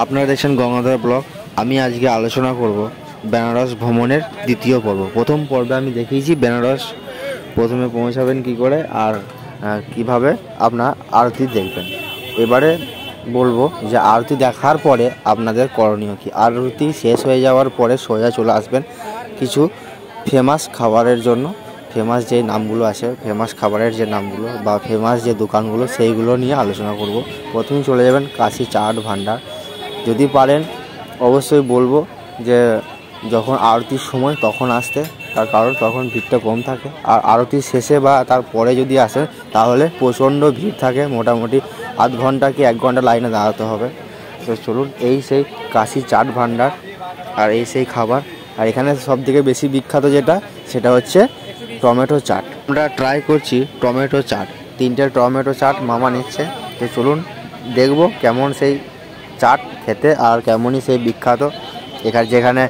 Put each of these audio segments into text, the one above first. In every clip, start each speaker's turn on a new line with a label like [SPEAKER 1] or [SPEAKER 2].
[SPEAKER 1] আপনারা দেখছেন গঙ্গাধর ব্লগ। আমি আজকে আলোচনা করব বেনারস ভ্রমণের দ্বিতীয় পর্ব। প্রথম পর্বে আমি দেখিয়েছি বেনারস প্রথমে পৌঁছাবেন কি করে আর কিভাবে আপনার আরতি দেখবেন। এবারে বলবো যে আরতি দেখার পরে আপনাদের করণীয় কী। আরতি শেষ হয়ে যাওয়ার পরে সোজা চলে আসবেন কিছু ফেমাস খাবারের জন্য। ফেমাস যে নামগুলো আছে, ফেমাস খাবারের যে নামগুলো বা ফেমাস যে দোকানগুলো, সেইগুলো নিয়ে আলোচনা করব। প্রথমেই চলে যাবেন কাশি চাট ভান্ডার। যদি পারেন অবশ্যই বলবো যে যখন আরতির সময় তখন আসতে, তার কারণ তখন ভিড়টা কম থাকে। আর আরতির শেষে বা তারপরে যদি আসেন তাহলে প্রচণ্ড ভিড় থাকে, মোটামুটি আধ ঘন্টা কি 1 ঘন্টা লাইনে দাঁড়াতে হবে। তো চলুন, এই সেই কাশি চাট ভান্ডার আর এই সেই খাবার। আর এখানে সবথেকে বেশি বিখ্যাত যেটা, সেটা হচ্ছে টমেটো চাট। আমরা ট্রাই করছি টমেটো চাট। 3টে টমেটো চাট মামা নিচ্ছে। তো চলুন দেখব কেমন সেই চাট খেতে আর কেমনই সেই বিখ্যাত। যেখানে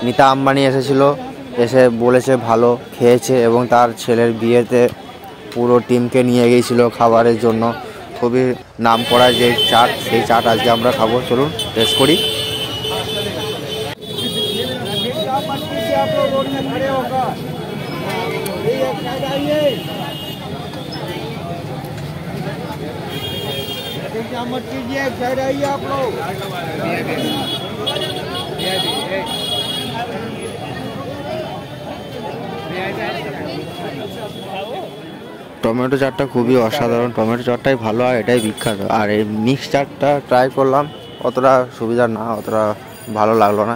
[SPEAKER 1] নীতা আম্বানি এসেছিল, এসে বলেছে ভালো খেয়েছে এবং তার ছেলের বিয়েতে পুরো টিমকে নিয়ে গিয়েছিল খাবারের জন্য। খুবই নাম করা যে চাট, সেই চাট আজকে আমরা খাবো। চলুন টেস্ট করি।
[SPEAKER 2] मत कीजिए, साइड आइए आप लोग।
[SPEAKER 1] টমেটো চাটটা খুবই অসাধারণ। টমেটো চাটটাই ভালো আর এটাই বিখ্যাত। আর এই মিক্স চাটটা ট্রাই করলাম, অতটা সুবিধা না, অতটা ভালো লাগলো না।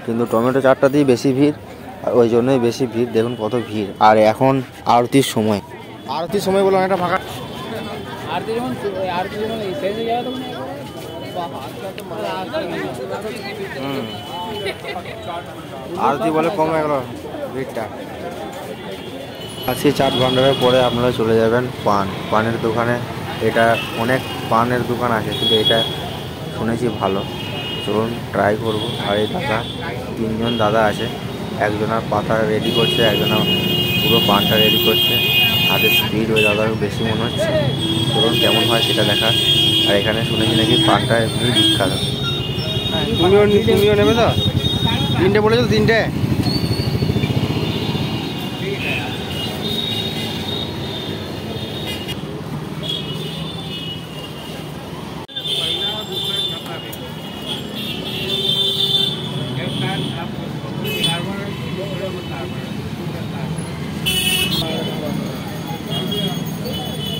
[SPEAKER 1] কিন্তু টমেটো চাটটাতেই বেশি ভিড়, আর ওই জন্যই বেশি ভিড়। দেখুন কত ভিড়। আর এখন আরতির সময় বলে অনেকটা ফাঁকা। আরতি বলে কমে গেল ভিড়টা। কাশি চাট ভান্ডারের পরে আপনারা চলে যাবেন পানের দোকানে। এটা অনেক পানের দোকান আছে, কিন্তু এটা শুনেছি ভালো। চলুন ট্রাই করব। আর এই দাদা, 3জন দাদা আছে, একজনা পাতা রেডি করছে, একজনা পুরো পানটা রেডি করছে। হাতে স্পিড ওই দাদার বেশি মনে হচ্ছে। চলুন কেমন হয় সেটা দেখার। আর এখানে শুনেছি নাকি পানটা এমনি বিখ্যাত। তুমিও নেবে তো? 3টে বলেছো, 3টে।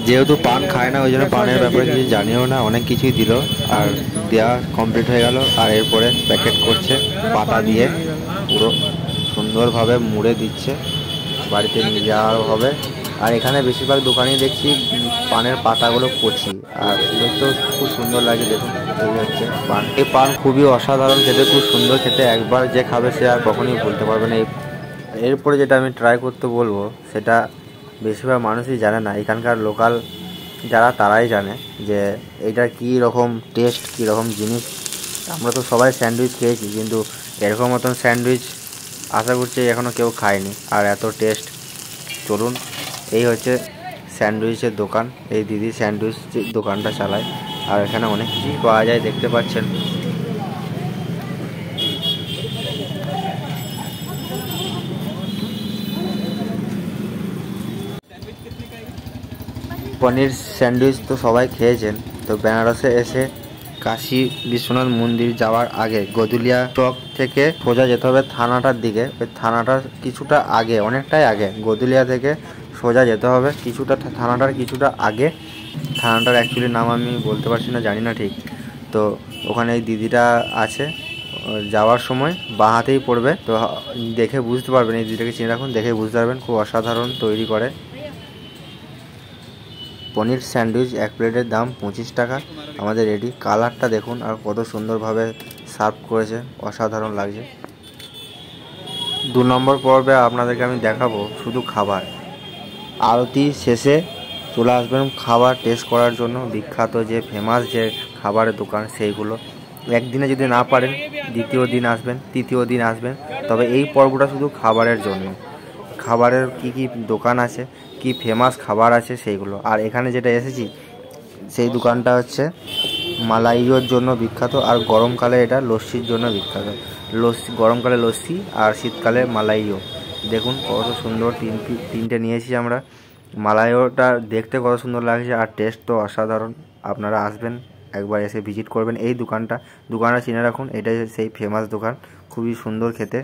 [SPEAKER 1] যেহেতু পান খায় না, ওই জন্য পানের ব্যাপারে কিছু জানিও না। অনেক কিছুই দিল আর দেওয়া কমপ্লিট হয়ে গেল। আর এরপরে প্যাকেট করছে পাতা দিয়ে, পুরো সুন্দরভাবে মুড়ে দিচ্ছে, বাড়িতে নিয়ে যাওয়া হবে। আর এখানে বেশিরভাগ দোকানেই দেখছি পানের পাতাগুলো কচি, আর দেখতেও খুব সুন্দর লাগে। দেখুন এই হচ্ছে পান। এই পান খুবই অসাধারণ খেতে, খুব সুন্দর খেতে। একবার যে খাবে সে আর কখনোই ভুলতে পারবে না। এরপরে যেটা আমি ট্রাই করতে বলবো, সেটা বেশিরভাগ মানুষই জানে না। এখানকার লোকাল যারা, তারাই জানে যে এটা কী রকম টেস্ট, কী রকম জিনিস। আমরা তো সবাই স্যান্ডউইচ খেয়েছি, কিন্তু এরকম মতন স্যান্ডউইচ আশা করছি এখনও কেউ খায়নি। আর এত টেস্ট। চলুন, এই হচ্ছে স্যান্ডউইচের দোকান। এই দিদি স্যান্ডউইচ দোকানটা চালায়। আর এখানে অনেক কিছুই পাওয়া যায়, দেখতে পাচ্ছেন। পনির স্যান্ডউইচ তো সবাই খেয়েছেন। তো বেনারসে এসে কাশী বিশ্বনাথ মন্দির যাওয়ার আগে গদুলিয়া চক থেকে সোজা যেতে হবে থানাটার দিকে। ওই থানাটার কিছুটা আগে, অনেকটাই আগে, গদুলিয়া থেকে সোজা যেতে হবে কিছুটা, থানাটার কিছুটা আগে। থানাটার অ্যাকচুয়ালি নাম আমি বলতে পারছি না, জানি না ঠিক। তো ওখানে এই দিদিটা আছে, যাওয়ার সময় বাঁ হাতেই পড়বে। তো দেখে বুঝতে পারবেন, এই দিদিটাকে চিনে রাখুন, দেখে বুঝতে পারবেন। খুব অসাধারণ তৈরি করে। পনির স্যান্ডউইচ 1 প্লেটের দাম 25 টাকা। আমাদের রেডি। কালারটা দেখুন আর কত সুন্দরভাবে সার্ভ করেছে, অসাধারণ লাগছে। 2 নম্বর পর্বে আপনাদেরকে আমি দেখাবো শুধু খাবার। আরতি শেষে চলে আসবেন খাবার টেস্ট করার জন্য। বিখ্যাত যে ফেমাস যে খাবারের দোকান, সেইগুলো। একদিনে যদি না পারেন দ্বিতীয় দিন আসবেন, তৃতীয় দিন আসবেন। তবে এই পর্বটা শুধু খাবারের জন্য। খাবারের কি কি দোকান আছে, কি ফেমাস খাবার আছে সেইগুলো। আর এখানে যেটা এসেছি সেই দোকানটা হচ্ছে মালাইয়ের জন্য বিখ্যাত, আর গরমকালে এটা লস্যির জন্য বিখ্যাত। গরমকালে লস্যি আর শীতকালে মালাইও। দেখুন কত সুন্দর তিনটে নিয়েছি আমরা। মালাইওটা দেখতে কত সুন্দর লাগছে, আর টেস্ট তো অসাধারণ। আপনারা আসবেন, একবার এসে ভিজিট করবেন এই দোকানটা চিনে রাখুন। এটাই সেই ফেমাস দোকান, খুবই সুন্দর খেতে।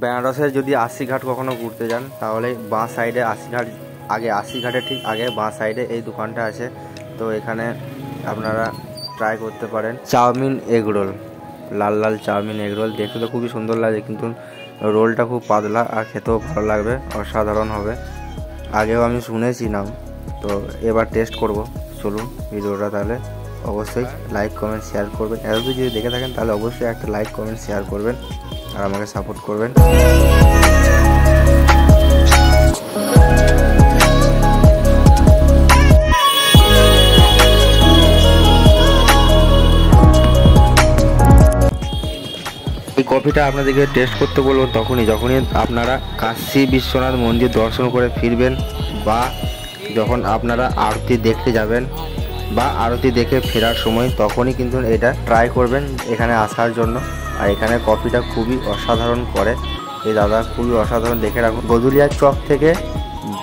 [SPEAKER 1] বেনারসের যদি ৮০ ঘাট কখনো ঘুরতে যান, তাহলে বাঁ সাইডে ৮০ ঘাটের ঠিক আগে বাঁ সাইডে এই দোকানটা আছে। তো এখানে আপনারা ট্রাই করতে পারেন চাউমিন এগ রোল, লাল লাল চাউমিন এগ রোল। দেখতে তো খুবই সুন্দর লাগে, কিন্তু রোলটা খুব পাতলা আর খেতেও ভালো লাগবে, অসাধারণ হবে। আগেও আমি শুনেছি নাম, তো এবার টেস্ট করব। চলুন ভিডিওটা তাহলে অবশ্যই লাইক কমেন্ট শেয়ার করবেন। এতদূর যদি দেখে থাকেন তাহলে অবশ্যই একটা লাইক কমেন্ট শেয়ার করবেন আর আমাকে সাপোর্ট করবেন। এই কফিটা আপনাদেরকে টেস্ট করতে বলবো যখনই আপনারা কাশী বিশ্বনাথ মন্দির দর্শন করে ফিরবেন, বা যখন আপনারা আরতি দেখতে যাবেন বা আরতি দেখে ফেরার সময়, তখনই কিন্তু এটা ট্রাই করবেন এখানে আসার জন্য। আর এখানে কফিটা খুবই অসাধারণ করে এই দাদা, খুবই অসাধারণ। দেখে রাখুন গদুলিয়ার চক থেকে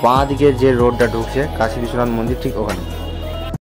[SPEAKER 1] বাঁ দিকে যে রোডটা ঢুকছে কাশী বিশ্বনাথ মন্দির, ঠিক ওখানে।